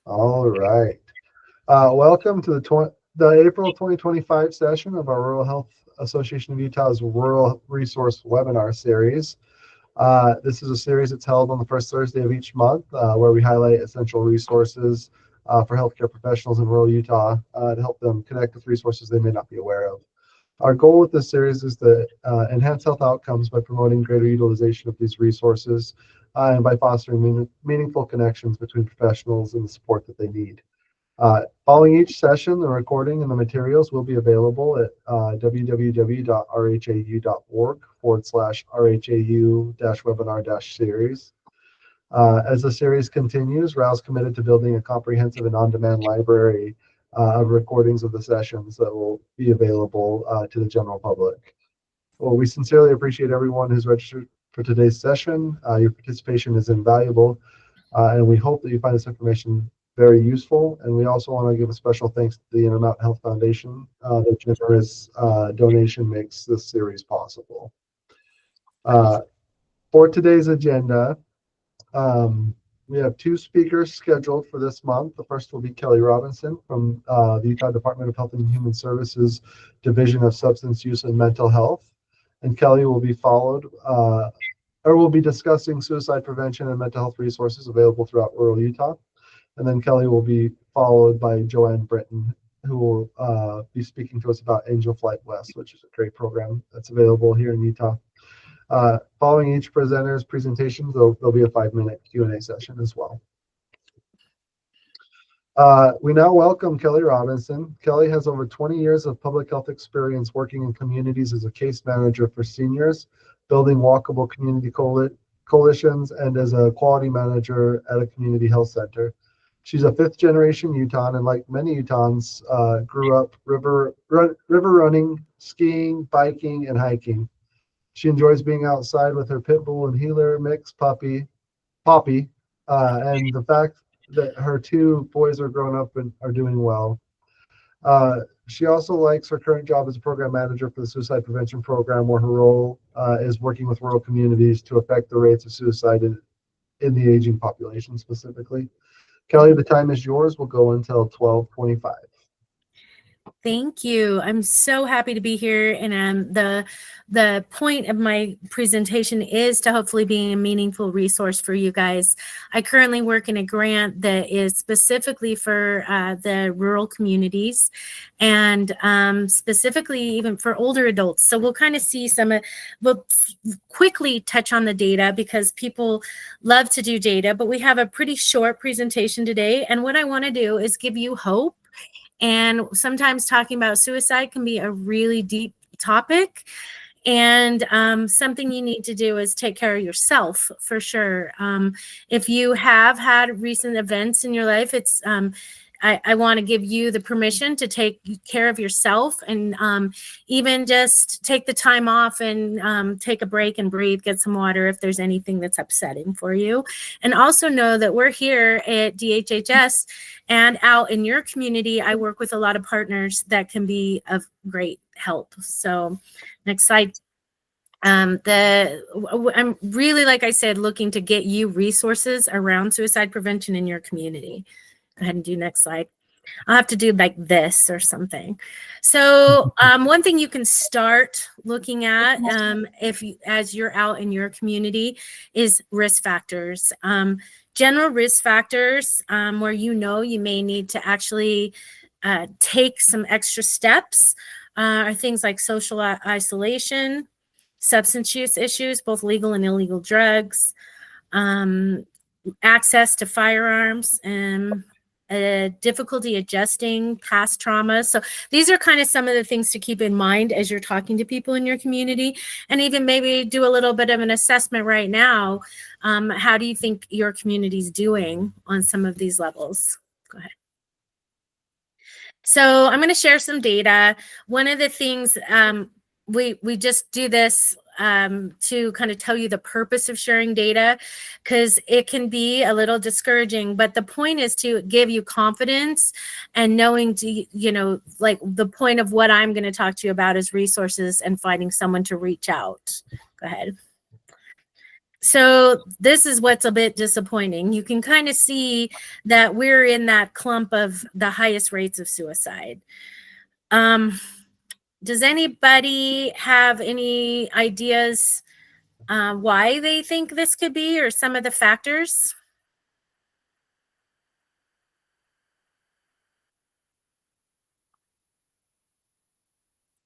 All right. Welcome to the April 2025 session of our Rural Health Association of Utah's Rural Resource Webinar Series. This is a series that's held on the first Thursday of each month, where we highlight essential resources for healthcare professionals in rural Utah to help them connect with resources they may not be aware of. Our goal with this series is to enhance health outcomes by promoting greater utilization of these resources and by fostering meaningful connections between professionals and the support that they need. Following each session, the recording and the materials will be available at www.rhau.org/RHAU-webinar-series. As the series continues, RHAU is committed to building a comprehensive and on-demand library of recordings of the sessions that will be available to the general public. Well, we sincerely appreciate everyone who's registered for today's session. Your participation is invaluable, and we hope that you find this information very useful. And we also want to give a special thanks to the Intermountain Health Foundation. Their generous donation makes this series possible. For today's agenda, we have two speakers scheduled for this month. The first will be Kelly Robinson from the Utah Department of Health and Human Services Division of Substance Use and Mental Health. And Kelly will be we'll be discussing suicide prevention and mental health resources available throughout rural Utah. And then Kelly will be followed by Joanne Britton, who will be speaking to us about Angel Flight West, which is a great program that's available here in Utah. Following each presenter's presentation, there'll be a 5-minute Q&A session as well. We now welcome Kelly Robinson. Kelly has over 20 years of public health experience working in communities as a case manager for seniors, building walkable community coalitions, and as a quality manager at a community health center. She's a fifth-generation Utahn, and like many Utahns, grew up river running, skiing, biking, and hiking. She enjoys being outside with her pit bull and heeler mix Poppy, and the fact that her two boys are grown up and are doing well. She also likes her current job as a program manager for the suicide prevention program, where her role is working with rural communities to affect the rates of suicide in the aging population specifically. Kelly, the time is yours. We'll go until 12:25. Thank you. I'm so happy to be here. And the point of my presentation is to hopefully be a meaningful resource for you guys. I currently work in a grant that is specifically for the rural communities and specifically even for older adults. So we'll kind of see we'll quickly touch on the data because people love to do data, but we have a pretty short presentation today. And what I want to do is give you hope. And sometimes talking about suicide can be a really deep topic. And something you need to do is take care of yourself for sure. If you have had recent events in your life, I want to give you the permission to take care of yourself and even just take the time off and take a break and breathe, get some water if there's anything that's upsetting for you. And also know that we're here at DHHS and out in your community. I work with a lot of partners that can be of great help. So next slide. I'm really, like I said, looking to get you resources around suicide prevention in your community. Go ahead and do next slide. I'll have to do like this or something. So one thing you can start looking at as you're out in your community is risk factors. General risk factors where you may need to actually take some extra steps are things like social isolation, substance use issues, both legal and illegal drugs, access to firearms, and difficulty adjusting past trauma. So these are kind of some of the things to keep in mind as you're talking to people in your community, and even maybe do a little bit of an assessment right now. How do you think your community's doing on some of these levels? Go ahead. So I'm going to share some data. One of the things we just do this to kind of tell you the purpose of sharing data, because it can be a little discouraging, but the point is to give you confidence and knowing like the point of what I'm going to talk to you about is resources and finding someone to reach out. Go ahead. So this is what's a bit disappointing. You can kind of see that we're in that clump of the highest rates of suicide. Does anybody have any ideas why they think this could be, or some of the factors?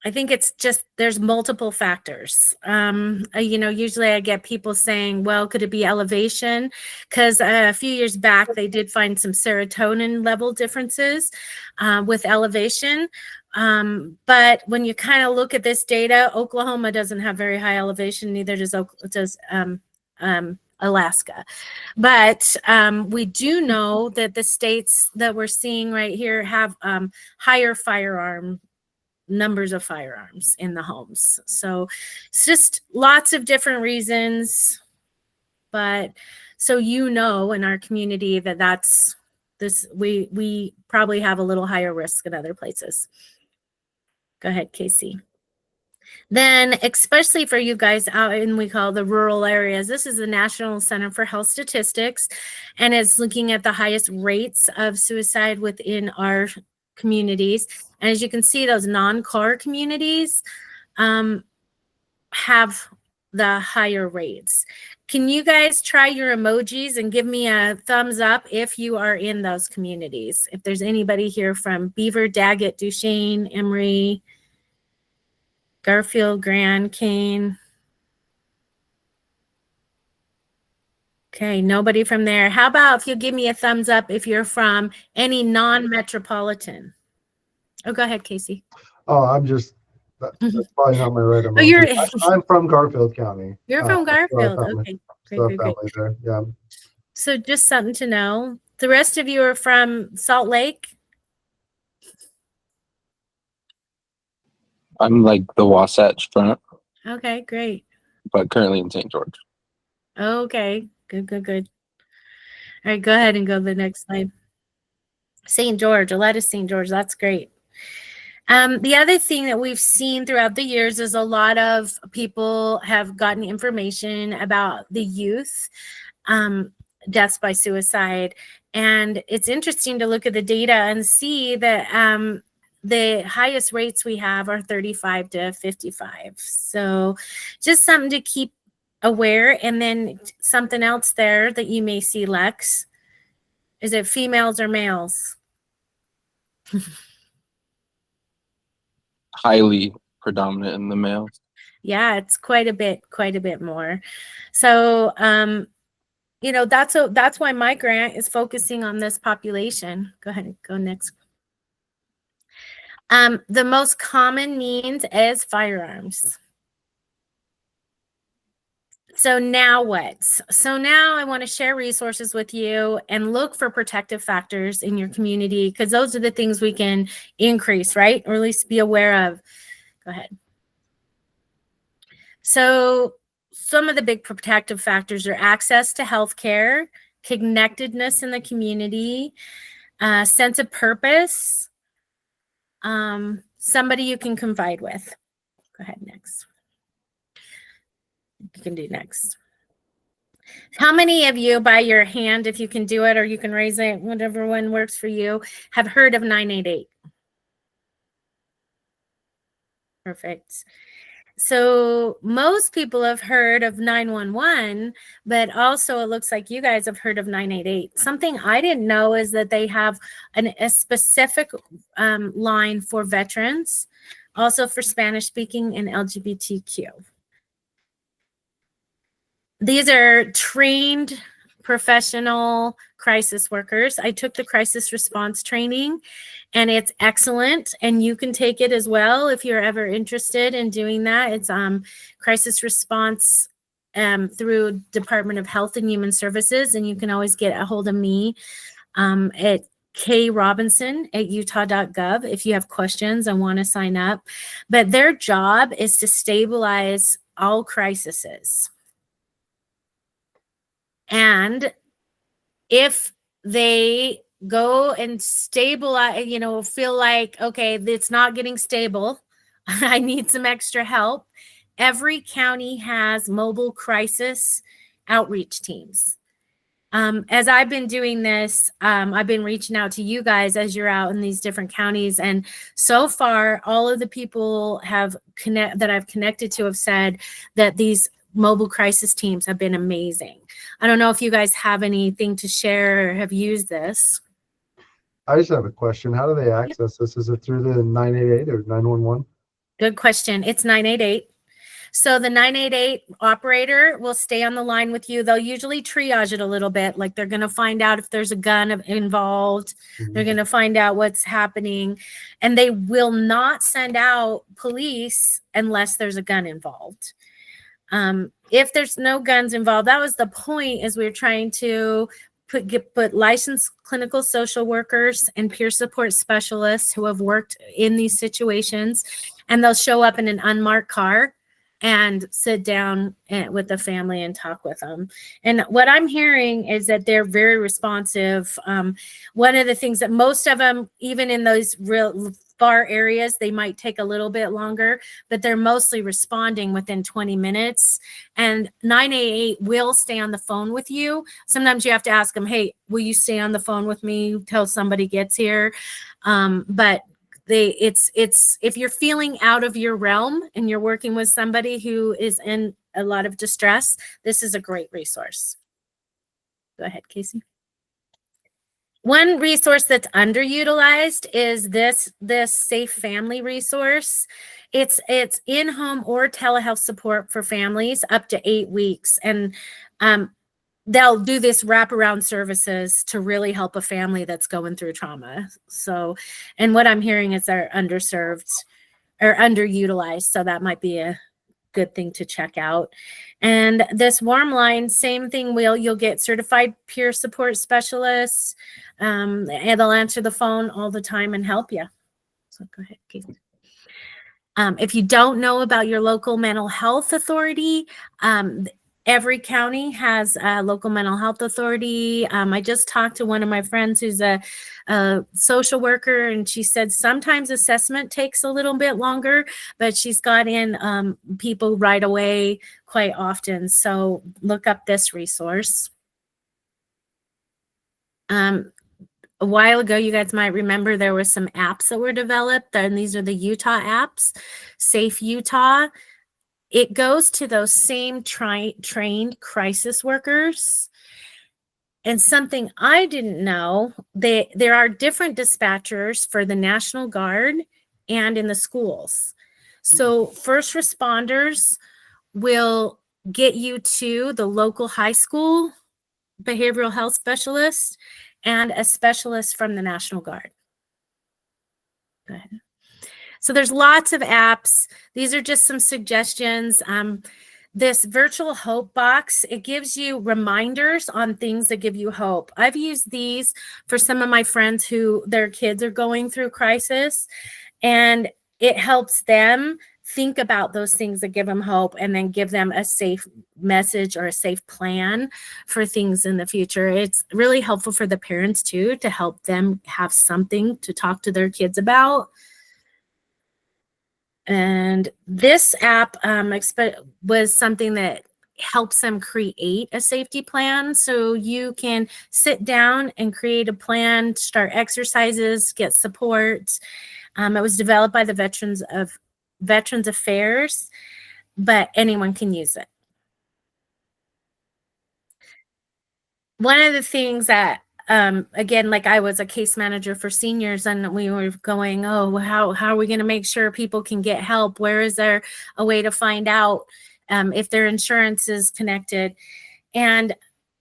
I think it's just there's multiple factors. Usually I get people saying, well, could it be elevation? Because a few years back, they did find some serotonin level differences with elevation. But when you kind of look at this data, Oklahoma doesn't have very high elevation, neither does Alaska. But we do know that the states that we're seeing right here have higher numbers of firearms in the homes. So it's just lots of different reasons. But so in our community that's this, we probably have a little higher risk in other places. Go ahead, Casey. Then, especially for you guys out in we call the rural areas, this is the National Center for Health Statistics, and it's looking at the highest rates of suicide within our communities. And as you can see, those non-car communities have the higher rates. Can you guys try your emojis and give me a thumbs up if you are in those communities? If there's anybody here from Beaver, Daggett, Duchesne, Emory, Garfield, Grand, Kane. Okay, nobody from there. How about if you give me a thumbs up if you're from any non-metropolitan? Oh, go ahead, Casey. Oh, that's probably not my right emoji. you're I'm from Garfield County. You're from Garfield. Family, okay, great. family there. Yeah. So just something to know. The rest of you are from Salt Lake. I'm like the Wasatch Front, Okay, great. but currently in St. George. Okay, good. All right, go ahead and go to the next slide. St. George, a lot of St. George. That's great. The other thing that we've seen throughout the years is a lot of people have gotten information about the youth deaths by suicide. And it's interesting to look at the data and see that the highest rates we have are 35 to 55. So just something to keep aware. And then something else there that you may see, Lex, is it females or males? Highly predominant in the males. Yeah, it's quite a bit more. So, that's why my grant is focusing on this population. Go ahead and go next. The most common means is firearms. So now what? So now I want to share resources with you and look for protective factors in your community, because those are the things we can increase, right? Or at least be aware of. Go ahead. So some of the big protective factors are access to healthcare, connectedness in the community, sense of purpose, somebody you can confide with. Go ahead, next. You can do next. How many of you, by your hand, if you can do it, or you can raise it, whatever one works for you, have heard of 988? Perfect. So most people have heard of 911, but also it looks like you guys have heard of 988. Something I didn't know is that they have a specific line for veterans, also for Spanish speaking and LGBTQ. These are trained professional crisis workers. I took the crisis response training and it's excellent, and you can take it as well if you're ever interested in doing that. It's crisis response through Department of Health and Human Services, and you can always get a hold of me at krobinson@utah.gov if you have questions and want to sign up. But their job is to stabilize all crises. And if they go and stabilize, feel like, okay, it's not getting stable, I need some extra help. Every county has mobile crisis outreach teams. As I've been doing this, I've been reaching out to you guys as you're out in these different counties. And so far, all of the people that I've connected to have said that these mobile crisis teams have been amazing. I don't know if you guys have anything to share or have used this. I just have a question. How do they access this? Is it through the 988 or 911? Good question. It's 988. So the 988 operator will stay on the line with you. They'll usually triage it a little bit. Like they're going to find out if there's a gun involved. They're going to find out what's happening. And they will not send out police unless there's a gun involved. If there's no guns involved, that was the point, is we're trying to put licensed clinical social workers and peer support specialists who have worked in these situations, and they'll show up in an unmarked car and sit down with the family and talk with them. And what I'm hearing is that they're very responsive. One of the things that most of them, even in those real far areas, they might take a little bit longer, but they're mostly responding within 20 minutes. And 988 will stay on the phone with you. Sometimes you have to ask them, hey, will you stay on the phone with me till somebody gets here? But it's if you're feeling out of your realm and you're working with somebody who is in a lot of distress, this is a great resource. Go ahead, Casey. One resource that's underutilized is this Safe Family resource. It's in-home or telehealth support for families up to 8 weeks. And they'll do this wraparound services to really help a family that's going through trauma. So, and what I'm hearing is they're underserved or underutilized. So that might be a good thing to check out. And this warm line, same thing. You'll get certified peer support specialists, and they'll answer the phone all the time and help you. So go ahead, Keith. If you don't know about your local mental health authority, every county has a local mental health authority. I just talked to one of my friends who's a social worker, and she said sometimes assessment takes a little bit longer, but she's got in people right away quite often. So look up this resource. A while ago, you guys might remember there were some apps that were developed, and these are the Utah apps, Safe Utah. It goes to those same trained crisis workers. And something I didn't know, there are different dispatchers for the National Guard and in the schools. So first responders will get you to the local high school behavioral health specialist and a specialist from the National Guard. Go ahead. So there's lots of apps. These are just some suggestions. This virtual hope box, it gives you reminders on things that give you hope. I've used these for some of my friends who their kids are going through crisis, and it helps them think about those things that give them hope and then give them a safe message or a safe plan for things in the future. It's really helpful for the parents too, to help them have something to talk to their kids about. And this app was something that helps them create a safety plan. So you can sit down and create a plan, start exercises, get support. It was developed by the Veterans Affairs, but anyone can use it. One of the things that again, like I was a case manager for seniors, and we were going, oh, how are we going to make sure people can get help? Where is there a way to find out if their insurance is connected? And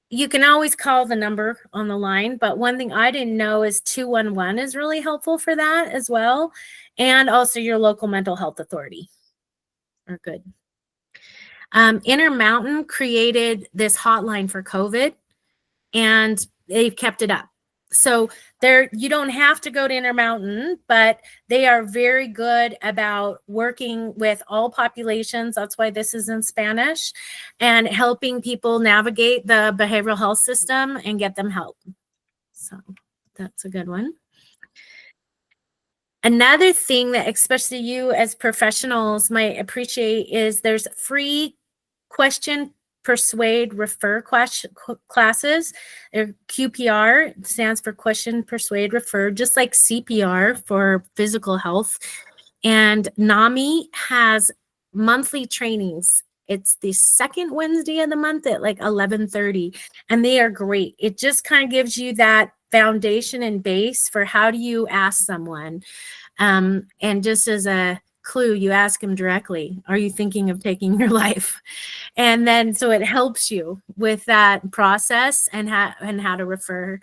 you can always call the number on the line, but one thing I didn't know is 211 is really helpful for that as well. And also your local mental health authority are good. Intermountain created this hotline for COVID, and they've kept it up. So you don't have to go to Intermountain, but they are very good about working with all populations. That's why this is in Spanish, and helping people navigate the behavioral health system and get them help. So that's a good one. Another thing that especially you as professionals might appreciate is there's free question Persuade Refer classes. QPR stands for Question, Persuade, Refer, just like CPR for physical health. And NAMI has monthly trainings. It's the second Wednesday of the month at like 11:30, and they are great. It just kind of gives you that foundation and base for how do you ask someone. And just as a clue, you ask them directly, are you thinking of taking your life? And then so it helps you with that process and how to refer.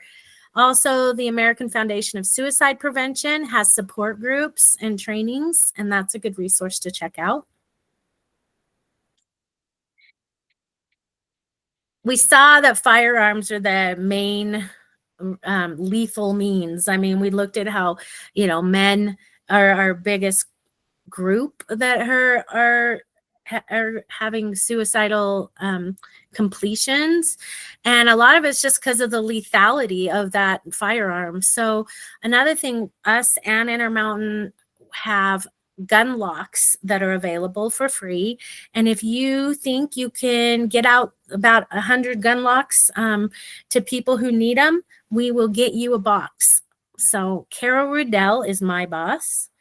Also, the American Foundation of Suicide Prevention has support groups and trainings, and that's a good resource to check out. We saw that firearms are the main lethal means. I mean, we looked at how, men are our biggest group that are having suicidal completions, and a lot of it's just because of the lethality of that firearm. So another thing, us and Intermountain have gun locks that are available for free, and if you think you can get out about 100 gun locks to people who need them, we will get you a box. So Carol Riddell is my boss.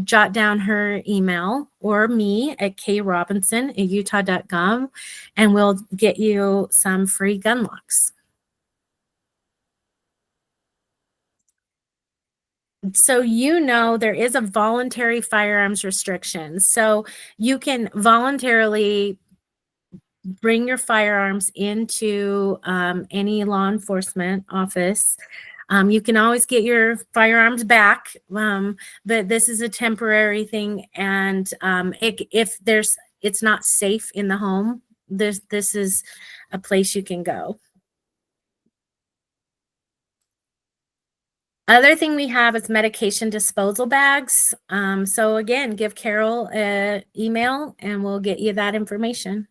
Jot down her email or me at krobinson@utah.gov, and we'll get you some free gun locks. So there is a voluntary firearms restriction. So you can voluntarily bring your firearms into any law enforcement office. You can always get your firearms back, but this is a temporary thing. And if it's not safe in the home, this is a place you can go. Other thing we have is medication disposal bags. So again, give Carol an email and we'll get you that information.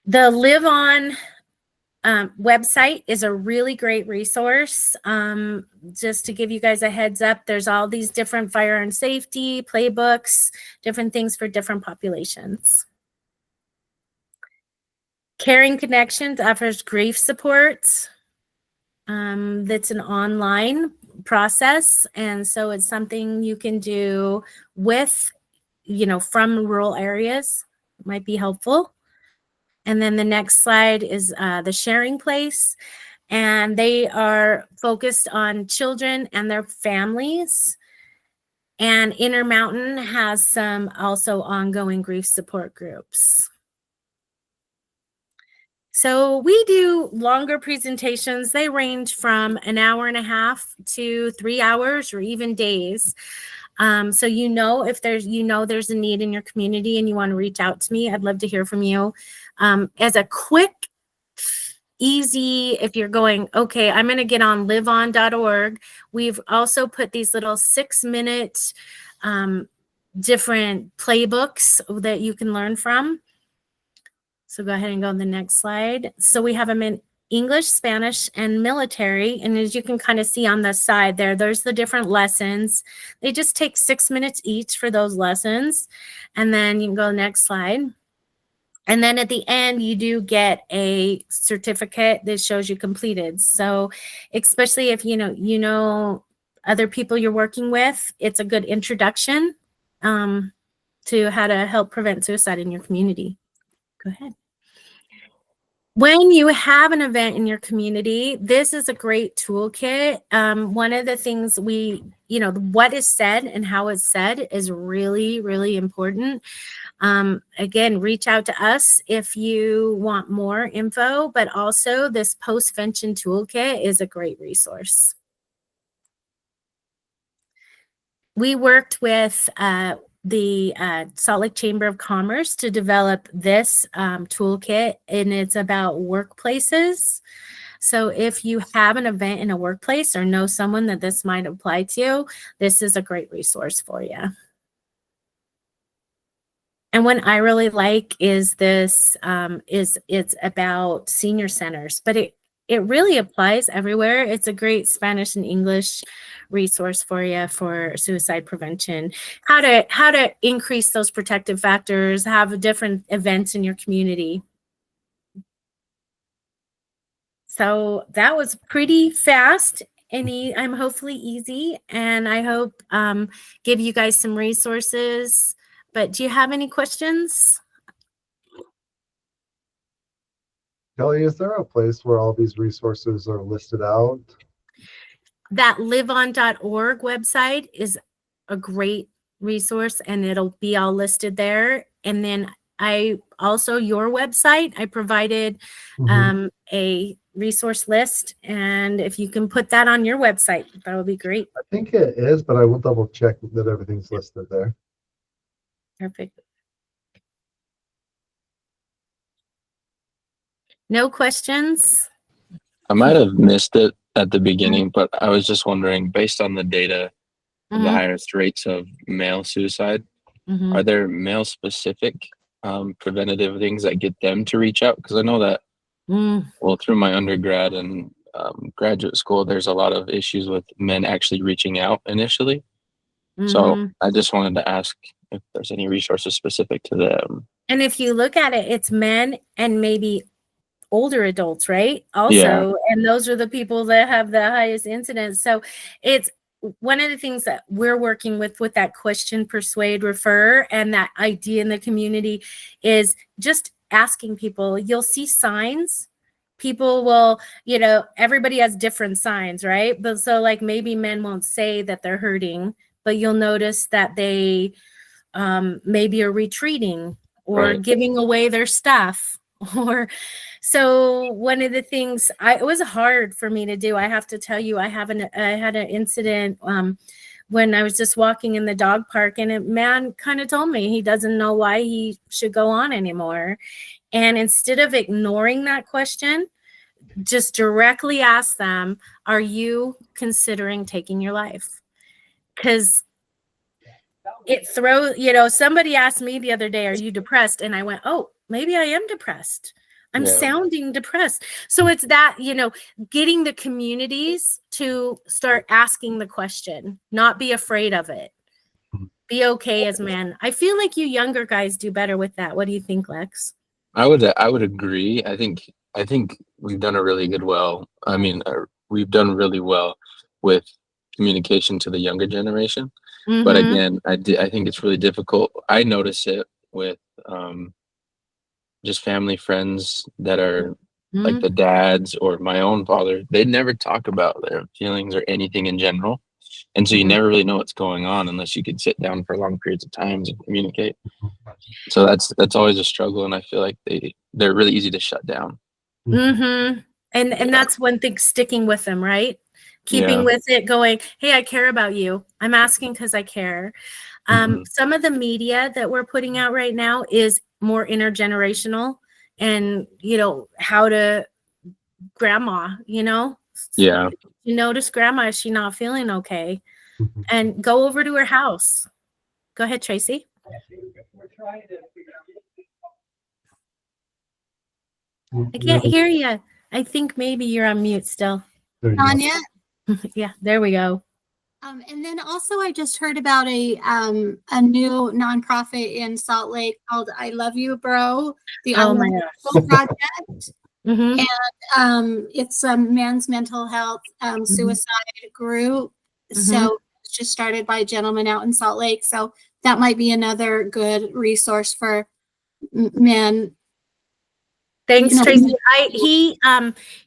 The Live On website is a really great resource. Just to give you guys a heads up, there's all these different firearm safety playbooks, different things for different populations. Caring Connections offers grief support. That's an online process, and so it's something you can do with, from rural areas. It might be helpful. And then the next slide is the Sharing Place, and they are focused on children and their families. And Intermountain has some also ongoing grief support groups. So we do longer presentations. They range from an hour and a half to 3 hours or even days. So if there's a need in your community and you want to reach out to me, I'd love to hear from you. As a quick, easy, if you're going, okay, I'm going to get on liveon.org. We've also put these little 6-minute different playbooks that you can learn from. So go ahead and go to the next slide. So we have them in English, Spanish, and military. And as you can kind of see on the side there's the different lessons. They just take 6 minutes each for those lessons. And then you can go to the next slide. And then at the end, you do get a certificate that shows you completed. So especially if you know other people you're working with, it's a good introduction to how to help prevent suicide in your community. Go ahead. When you have an event in your community, this is a great toolkit. One of the things what is said and how it's said is really, really important. Again, reach out to us if you want more info, but also this postvention toolkit is a great resource. We worked with the Salt Lake Chamber of Commerce to develop this toolkit, and it's about workplaces. So if you have an event in a workplace or know someone that this might apply to, this is a great resource for you. And one I really like is this, it's about senior centers, but it really applies everywhere. It's a great Spanish and English resource for you for suicide prevention. How to increase those protective factors, have different events in your community. So that was pretty fast and I'm hopefully easy, and I hope give you guys some resources. But do you have any questions? Kelly, is there a place where all these resources are listed out? That liveon.org website is a great resource, and it'll be all listed there. And then I also, your website, I provided a resource list, and if you can put that on your website, that would be great. I think it is, but I will double check that everything's listed there. Perfect. No questions? I might have missed it at the beginning, but I was just wondering, based on the data, of the highest rates of male suicide, are there male specific preventative things that get them to reach out? Because I know that, well, through my undergrad and graduate school, there's a lot of issues with men actually reaching out initially. So I just wanted to ask if there's any resources specific to them. And if you look at it, it's men and maybe older adults, right? Also, and those are the people that have the highest incidence. So it's one of the things that we're working with that question, persuade, refer, and that idea in the community is just asking people. You'll see signs. People will, everybody has different signs, right? But so like maybe men won't say that they're hurting, but you'll notice that they maybe are retreating or giving away their stuff. Or so one of the things it was hard for me to do. I have to tell you, I had an incident when I was just walking in the dog park, and a man kind of told me he doesn't know why he should go on anymore. And instead of ignoring that question, just directly ask them, are you considering taking your life? Because it throws, somebody asked me the other day, are you depressed? And I went, oh, maybe I am depressed. I'm sounding depressed. So it's that, getting the communities to start asking the question, not be afraid of it. Be okay as men. I feel like you younger guys do better with that. What do you think, Lex? I would agree. I think we've done we've done really well with communication to the younger generation. But again, I think it's really difficult. I notice it with just family friends that are like the dads or my own father. They never talk about their feelings or anything in general. And so you never really know what's going on unless you could sit down for long periods of times and communicate. So that's always a struggle. And I feel like they're really easy to shut down. And that's one thing, sticking with them, right? Keeping with it, going, hey, I care about you. I'm asking because I care. Some of the media that we're putting out right now is more intergenerational, and how to grandma, you notice grandma, is she not feeling okay? And go over to her house. Go ahead, Tracy. I can't hear you. I think maybe you're on mute still. Tanya? Yeah, there we go. And then also I just heard about a new nonprofit in Salt Lake called I Love You, Bro. The Project. And it's a men's mental health suicide group. So it's just started by a gentleman out in Salt Lake. So that might be another good resource for men. Thanks, Tracy.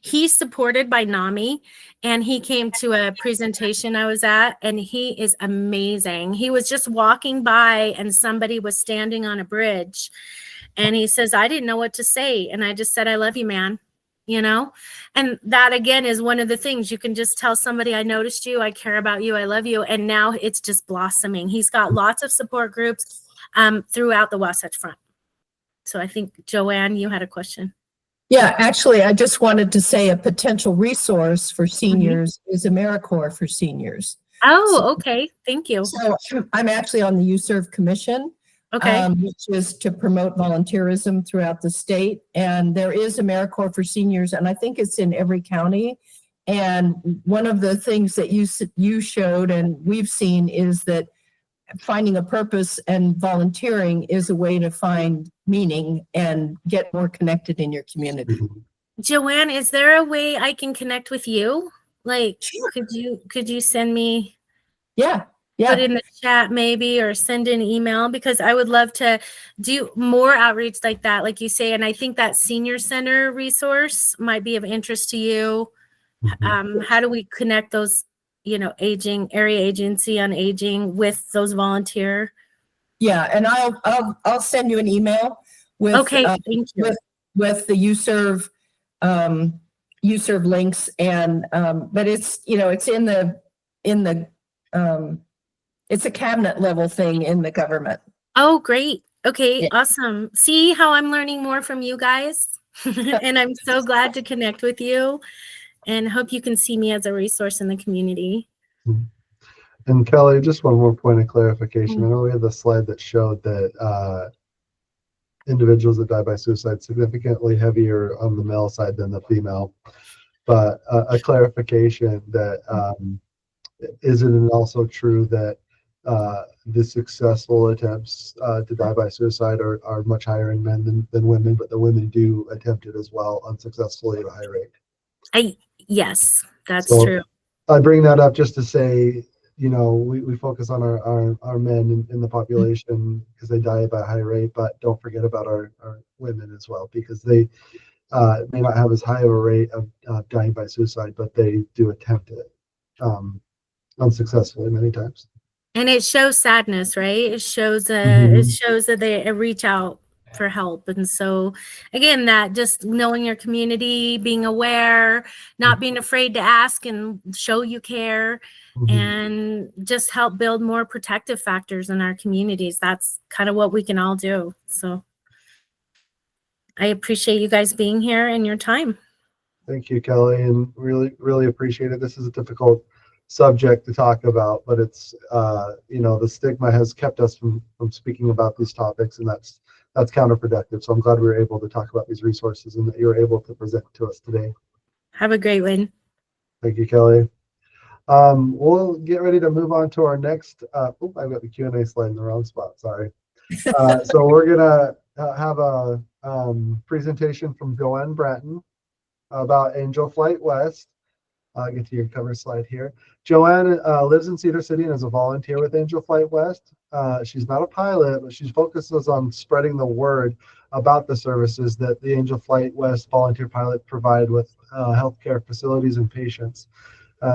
He's supported by NAMI, and he came to a presentation I was at, and he is amazing. He was just walking by, and somebody was standing on a bridge, and he says, I didn't know what to say, and I just said, I love you, man. And that again is one of the things you can just tell somebody, I noticed you, I care about you, I love you, and now it's just blossoming. He's got lots of support groups throughout the Wasatch Front. So I think, Joanne, you had a question. Yeah, actually, I just wanted to say a potential resource for seniors is AmeriCorps for seniors. Oh, okay. Thank you. So I'm actually on the YouServe Commission. Okay. Which is to promote volunteerism throughout the state. And there is AmeriCorps for seniors, and I think it's in every county. And one of the things that you showed and we've seen is that finding a purpose and volunteering is a way to find meaning and get more connected in your community. Joanne, is there a way I can connect with you? Like, Sure. could you send me? Yeah. Put in the chat maybe, or send an email, because I would love to do more outreach like that, like you say. And I think that senior center resource might be of interest to you. How do we connect those, area agency on aging with those volunteer? Yeah, and I'll send you an email with okay, thank you. with the UServe links, and but it's it's in the it's a cabinet level thing in the government. Oh, great. Okay, Yeah. Awesome. See how I'm learning more from you guys? And I'm so glad to connect with you, and hope you can see me as a resource in the community. And Kelly, just one more point of clarification. I know we had the slide that showed that individuals that die by suicide significantly heavier on the male side than the female, but a clarification that is it also true that the successful attempts to die by suicide are much higher in men than women, but the women do attempt it as well unsuccessfully at a high rate? Yes, that's true. I bring that up just to say, we focus on our men in the population because they die by a high rate, but don't forget about our women as well, because they may not have as high of a rate of dying by suicide, but they do attempt it unsuccessfully many times. And it shows sadness, right? It shows that they reach out for help. And so again, that just knowing your community, being aware, not being afraid to ask and show you care, and just help build more protective factors in our communities. That's kind of what we can all do. So I appreciate you guys being here and your time. Thank you, Kelly, and really appreciate it. This is a difficult subject to talk about, but it's the stigma has kept us from speaking about these topics, and that's counterproductive. So I'm glad we were able to talk about these resources and that you were able to present to us today. Have a great one. Thank you, Kelly. We'll get ready to move on to our next. I've got the Q&A slide in the wrong spot. Sorry. So we're gonna have a presentation from Joanne Bratton about Angel Flight West. I'll get to your cover slide here. Joanne lives in Cedar City and is a volunteer with Angel Flight West. She's not a pilot, but she focuses on spreading the word about the services that the Angel Flight West volunteer pilot provide with healthcare facilities and patients.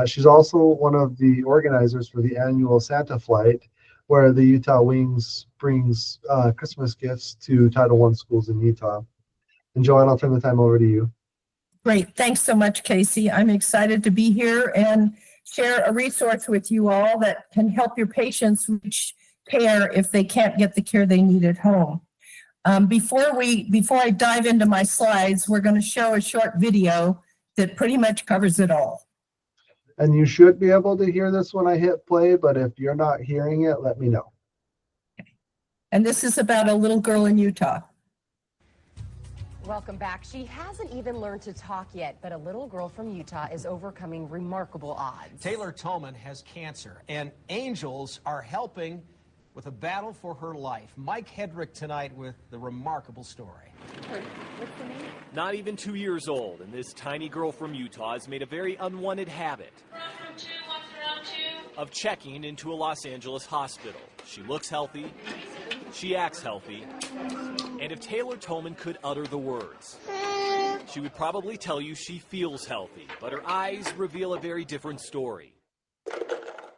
She's also one of the organizers for the annual Santa Flight, where the Utah Wings brings Christmas gifts to Title I schools in Utah. And Joanne, I'll turn the time over to you. Great. Thanks so much, Casey. I'm excited to be here and share a resource with you all that can help your patients reach care if they can't get the care they need at home. Before I dive into my slides, we're going to show a short video that pretty much covers it all. And you should be able to hear this when I hit play, but if you're not hearing it, let me know. Okay. And this is about a little girl in Utah. Welcome back. She hasn't even learned to talk yet, but a little girl from Utah is overcoming remarkable odds. Taylor Tolman has cancer, and angels are helping with a battle for her life. Mike Hedrick tonight with the remarkable story. What's the name? Not even 2 years old, and this tiny girl from Utah has made a very unwanted habit of checking into a Los Angeles hospital. She looks healthy, she acts healthy, and if Taylor Tolman could utter the words, she would probably tell you she feels healthy, but her eyes reveal a very different story.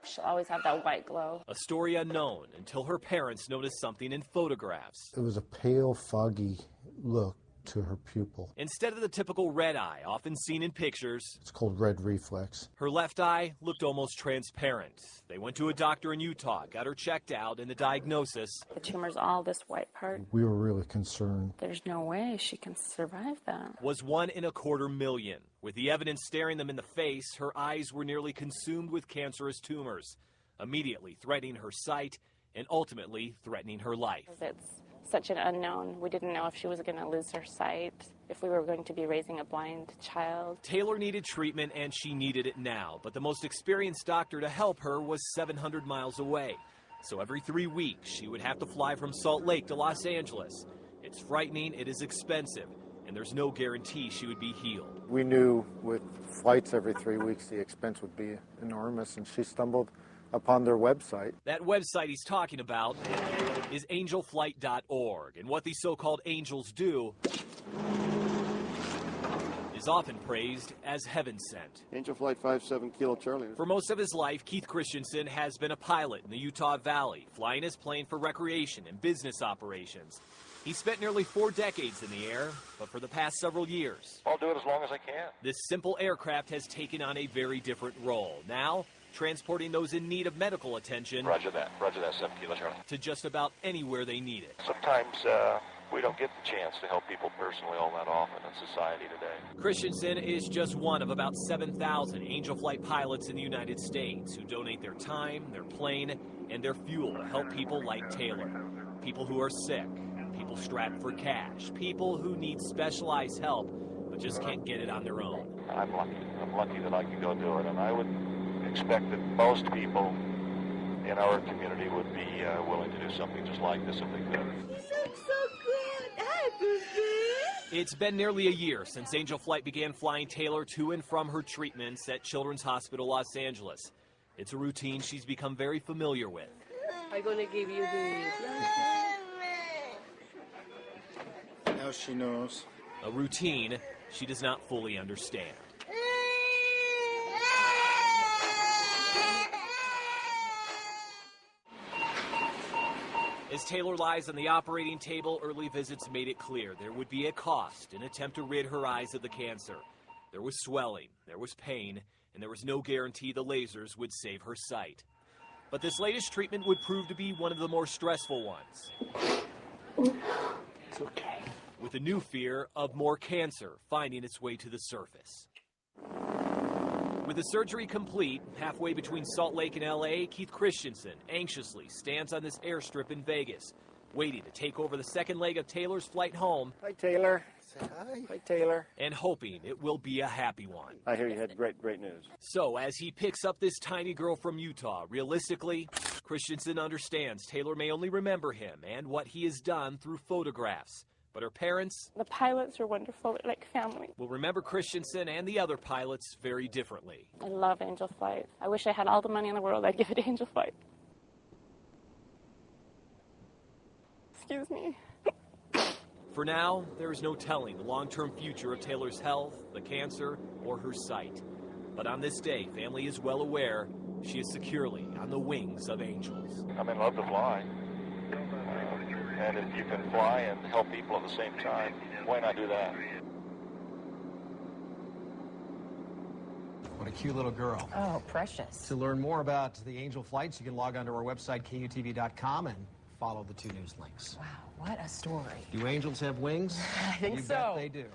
She'll always have that white glow. A story unknown until her parents noticed something in photographs. It was a pale, foggy look to her pupil. Instead of the typical red eye often seen in pictures, it's called red reflex. Her left eye looked almost transparent. They went to a doctor in Utah, got her checked out, and the diagnosis: the tumor's all this white part. We were really concerned. There's no way she can survive that. Was 1 in a quarter million. With the evidence staring them in the face, her eyes were nearly consumed with cancerous tumors, immediately threatening her sight and ultimately threatening her life. It's such an unknown. We didn't know if she was going to lose her sight, if we were going to be raising a blind child. Taylor needed treatment, and she needed it now, but the most experienced doctor to help her was 700 miles away. So every 3 weeks, she would have to fly from Salt Lake to Los Angeles. It's frightening, it is expensive, and there's no guarantee she would be healed. We knew with flights every 3 weeks the expense would be enormous, and she stumbled upon their website. That website he's talking about is angelflight.org, and what these so-called angels do is often praised as heaven sent. Angel Flight 57 Kilo Charlie. For most of his life, Keith Christensen has been a pilot in the Utah Valley, flying his plane for recreation and business operations. He spent nearly 4 decades in the air, but for the past several years, I'll do it as long as I can. this simple aircraft has taken on a very different role. Now, transporting those in need of medical attention Roger that 7 Kilo Charlie. to just about anywhere they need it. Sometimes we don't get the chance to help people personally all that often in society today. Christensen is just one of about 7,000 Angel Flight pilots in the United States who donate their time, their plane, and their fuel to help people like Taylor. People who are sick, people strapped for cash, people who need specialized help but just can't get it on their own. I'm lucky. I'm lucky that I can go do it, and I would expect that most people in our community would be willing to do something just like this if they could. It's been nearly a year since Angel Flight began flying Taylor to and from her treatments at Children's Hospital Los Angeles. It's a routine she's become very familiar with. I'm gonna give you this. Now she knows. A routine she does not fully understand. As Taylor lies on the operating table, early visits made it clear there would be a cost, an attempt to rid her eyes of the cancer. There was swelling, there was pain, and there was no guarantee the lasers would save her sight. But this latest treatment would prove to be one of the more stressful ones. It's okay. With a new fear of more cancer finding its way to the surface. With the surgery complete, halfway between Salt Lake and LA, Keith Christensen anxiously stands on this airstrip in Vegas, waiting to take over the second leg of Taylor's flight home. Hi, Taylor. Say hi. Hi, Taylor. And hoping it will be a happy one. I hear you had great news. So, as he picks up this tiny girl from Utah, realistically, Christensen understands Taylor may only remember him and what he has done through photographs. But her parents, The pilots are wonderful. They're like family. will remember Christensen and the other pilots very differently. I love Angel Flight. I wish I had all the money in the world. I'd give it to Angel Flight. Excuse me. For now, there is no telling the long-term future of Taylor's health, the cancer, or her sight. But on this day, family is well aware she is securely on the wings of angels. I'm in love to fly. And if you can fly and help people at the same time, why not do that? What a cute little girl. Oh, precious. To learn more about the Angel Flights, you can log on to our website, KUTV.com, and follow the 2 news links. Wow, what a story. Do angels have wings? I think You so. bet they do.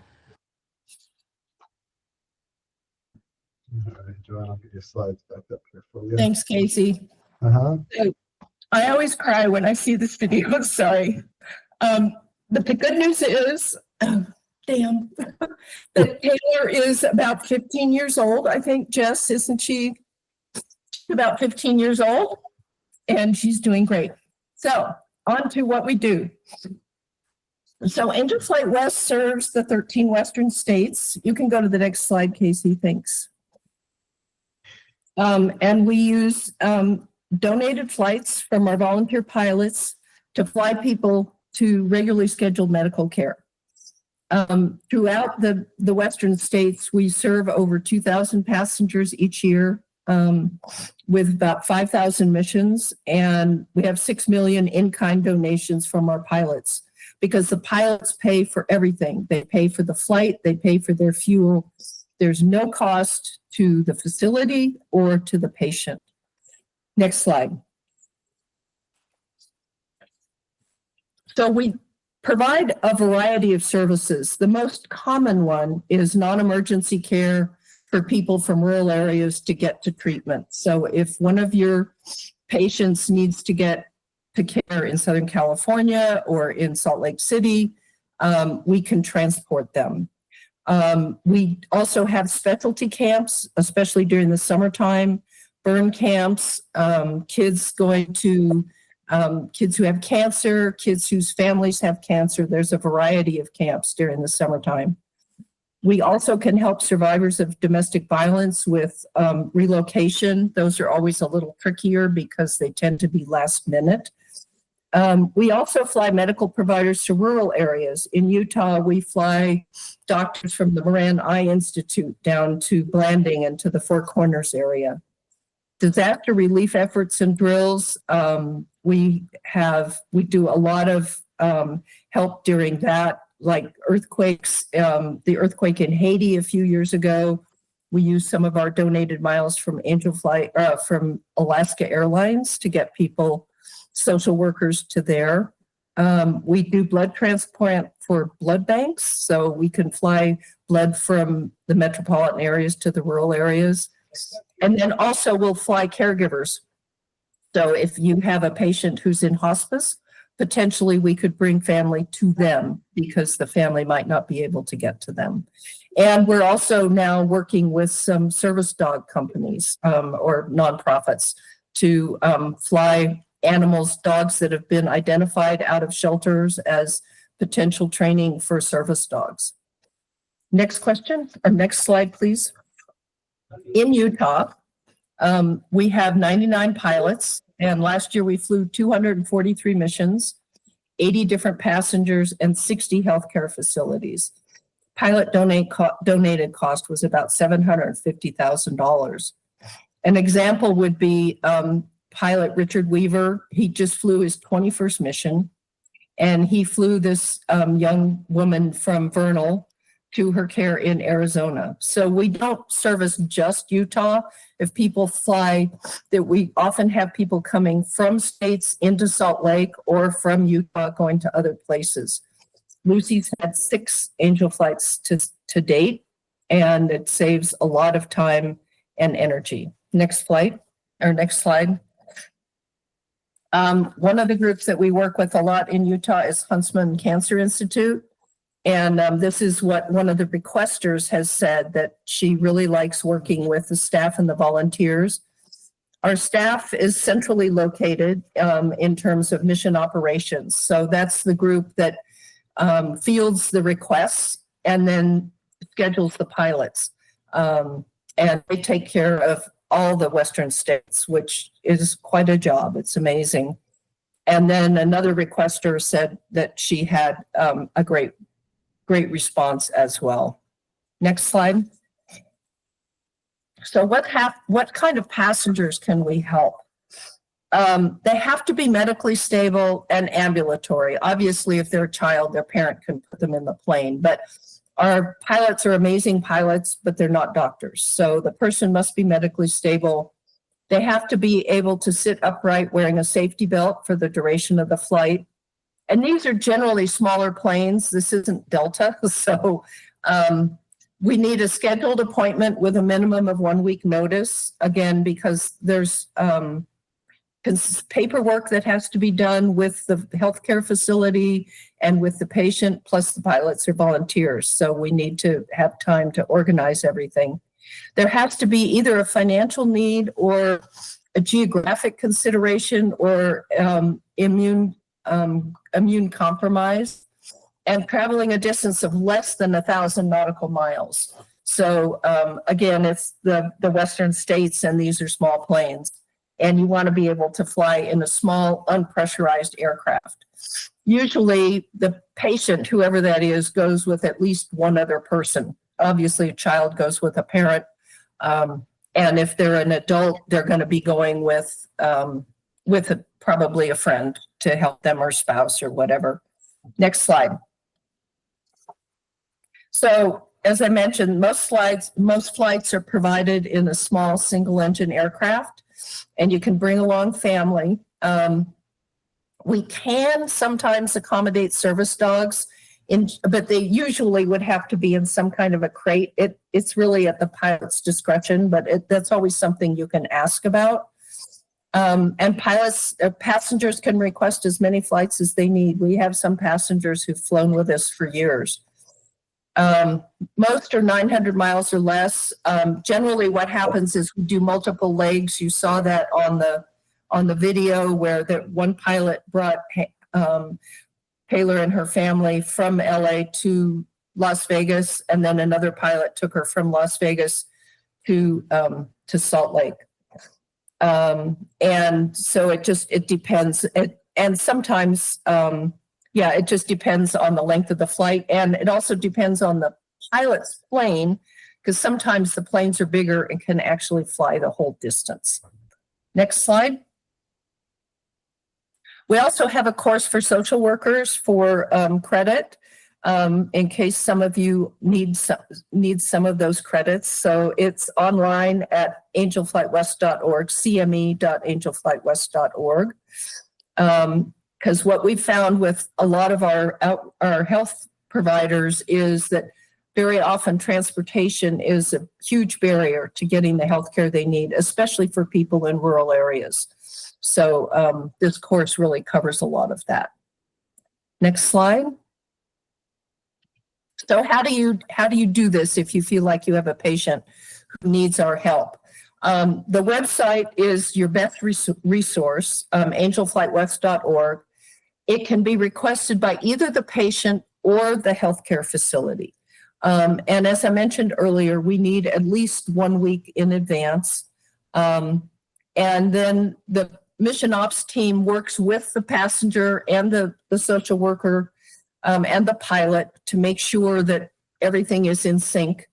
All right, Joanne, I'll get your slides back up here for you. Thanks, Casey. Uh-huh. I always cry when I see this video. Sorry. But the good news is, damn, that Taylor is about 15 years old. I think, Jess, isn't she about 15 years old? And she's doing great. So on to what we do. So Angel Flight West serves the 13 Western states. You can go to the next slide, Casey. Thanks. And we use donated flights from our volunteer pilots to fly people to regularly scheduled medical care. Throughout the Western states, we serve over 2,000 passengers each year with about 5,000 missions, and we have 6 million in-kind donations from our pilots because the pilots pay for everything. They pay for the flight, they pay for their fuel. There's no cost to the facility or to the patient. Next slide. So we provide a variety of services. The most common one is non-emergency care for people from rural areas to get to treatment. So if one of your patients needs to get to care in Southern California or in Salt Lake City, we can transport them. We also have specialty camps, especially during the summertime, burn camps, kids going to, kids who have cancer, kids whose families have cancer. There's a variety of camps during the summertime. We also can help survivors of domestic violence with relocation. Those are always a little trickier because they tend to be last minute. We also fly medical providers to rural areas. In Utah, we fly doctors from the Moran Eye Institute down to Blanding and to the Four Corners area. Disaster relief efforts and drills, we do a lot of help during that, like earthquakes. The earthquake in Haiti a few years ago, we used some of our donated miles from from Alaska Airlines to get people, social workers, to there. We do blood transplant for blood banks, so we can fly blood from the metropolitan areas to the rural areas. And then also we'll fly caregivers. So if you have a patient who's in hospice, potentially we could bring family to them because the family might not be able to get to them. And we're also now working with some service dog companies or nonprofits to fly animals, dogs that have been identified out of shelters as potential training for service dogs. Next question, or next slide, please. In Utah, we have 99 pilots, and last year we flew 243 missions, 80 different passengers, and 60 healthcare facilities. Pilot donated cost was about $750,000. An example would be pilot Richard Weaver. He just flew his 21st mission, and he flew this young woman from Vernal to her care in Arizona. So we don't service just Utah. If people fly, that we often have people coming from states into Salt Lake or from Utah going to other places. Lucy's had 6 angel flights to date, and it saves a lot of time and energy. Next slide. One of the groups that we work with a lot in Utah is Huntsman Cancer Institute. And this is what one of the requesters has said, that she really likes working with the staff and the volunteers. Our staff is centrally located in terms of mission operations. So that's the group that fields the requests and then schedules the pilots. And they take care of all the Western states, which is quite a job. It's amazing. And then another requester said that she had a great response as well. Next slide. So what kind of passengers can we help? They have to be medically stable and ambulatory. Obviously, if they're a child, their parent can put them in the plane. But our pilots are amazing pilots, but they're not doctors. So the person must be medically stable. They have to be able to sit upright wearing a safety belt for the duration of the flight. And these are generally smaller planes. This isn't Delta. So we need a scheduled appointment with a minimum of 1 week notice, again, because there's paperwork that has to be done with the healthcare facility and with the patient, plus the pilots are volunteers. So we need to have time to organize everything. There has to be either a financial need or a geographic consideration or immune compromise, and traveling a distance of less than 1,000 nautical miles. So again, it's the Western states, and these are small planes. And you want to be able to fly in a small, unpressurized aircraft. Usually the patient, whoever that is, goes with at least one other person. Obviously, a child goes with a parent. And if they're an adult, they're going to be going with probably a friend to help them, or spouse or whatever. Next slide. So as I mentioned, most flights are provided in a small single engine aircraft, and you can bring along family. We can sometimes accommodate service dogs, but they usually would have to be in some kind of a crate. It's really at the pilot's discretion, but that's always something you can ask about. And passengers can request as many flights as they need. We have some passengers who've flown with us for years. Most are 900 miles or less. Generally, what happens is we do multiple legs. You saw that on the video where the one pilot brought Taylor and her family from LA to Las Vegas, and then another pilot took her from Las Vegas to Salt Lake. And so it depends. And sometimes, it just depends on the length of the flight. And it also depends on the pilot's plane, because sometimes the planes are bigger and can actually fly the whole distance. Next slide. We also have a course for social workers for credit, in case some of you need some of those credits. So it's online at angelflightwest.org, cme.angelflightwest.org. Because what we found with a lot of our health providers is that very often transportation is a huge barrier to getting the health care they need, especially for people in rural areas. So this course really covers a lot of that. Next slide. So how do you do this if you feel like you have a patient who needs our help? The website is your best resource, angelflightwest.org. It can be requested by either the patient or the healthcare facility. And as I mentioned earlier, we need at least 1 week in advance. And then the mission ops team works with the passenger and the social worker and the pilot to make sure that everything is in sync.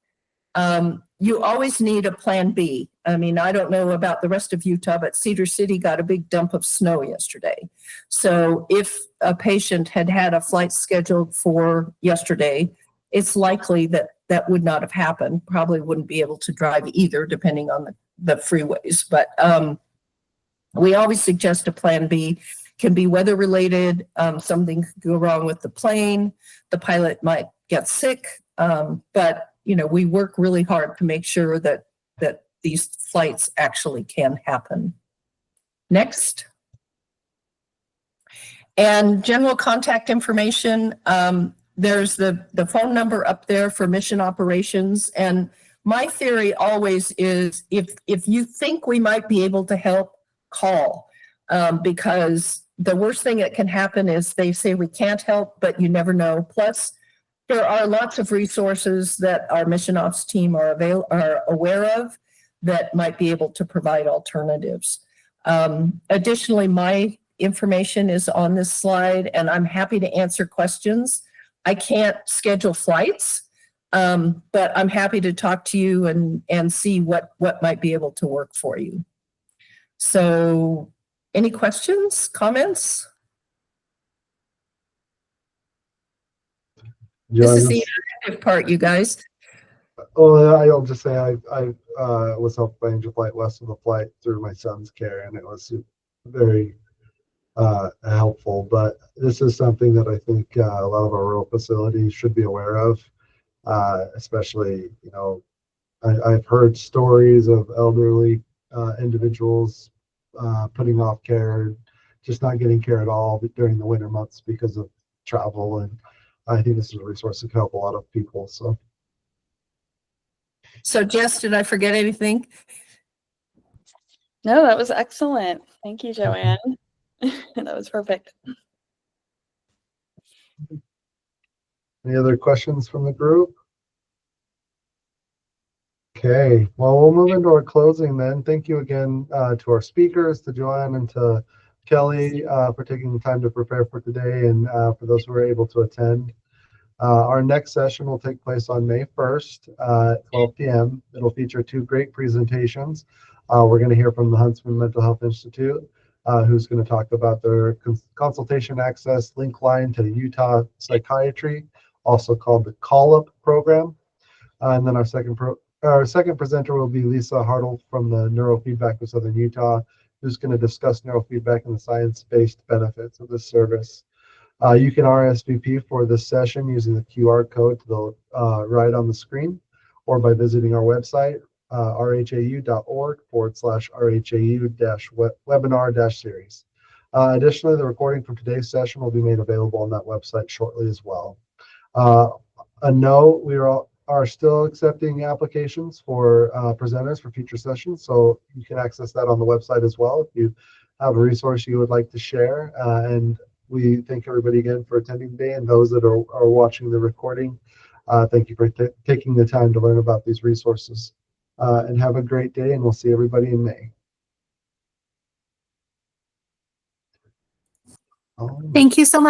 You always need a plan B. I mean, I don't know about the rest of Utah, but Cedar City got a big dump of snow yesterday. So if a patient had had a flight scheduled for yesterday, it's likely that that would not have happened. Probably wouldn't be able to drive either, depending on the freeways. But we always suggest a plan B. Can be weather related. Something could go wrong with the plane. The pilot might get sick. But we work really hard to make sure that these flights actually can happen. Next. And general contact information. There's the phone number up there for mission operations. And my theory always is if you think we might be able to help, call. Because the worst thing that can happen is they say we can't help, but you never know. Plus, there are lots of resources that our mission ops team are aware of that might be able to provide alternatives. Additionally, my information is on this slide, and I'm happy to answer questions. I can't schedule flights, but I'm happy to talk to you and see what might be able to work for you. So, any questions, comments? This is the interactive part, you guys. Oh, I'll just say I was helped by Angel Flight West with a flight through my son's care, and it was very helpful. But this is something that I think a lot of our rural facilities should be aware of, especially, I've heard stories of elderly individuals putting off care, just not getting care at all during the winter months because of travel. And I think this is a resource that can help a lot of people. So Jess, did I forget anything? No, that was excellent. Thank you, Joanne. That was perfect. Any other questions from the group? Okay, well, we'll move into our closing then. Thank you again to our speakers, to Joanne and to Kelly for taking the time to prepare for today, and for those who were able to attend. Our next session will take place on May 1st at 12 p.m. It'll feature 2 great presentations. We're going to hear from the Huntsman Mental Health Institute, who's going to talk about their consultation access link line to Utah Psychiatry, also called the Call Up program. And then our second presenter will be Lisa Hartle from the Neurofeedback of Southern Utah, who's going to discuss neurofeedback and the science-based benefits of this service. You can RSVP for this session using the QR code to the right on the screen, or by visiting our website, rhau.org/RHAU-webinar-series. Additionally, the recording from today's session will be made available on that website shortly as well. A note, we are still accepting applications for presenters for future sessions, so you can access that on the website as well if you have a resource you would like to share. And we thank everybody again for attending today, and those that are watching the recording, thank you for taking the time to learn about these resources. And have a great day, and we'll see everybody in May. Thank you so much.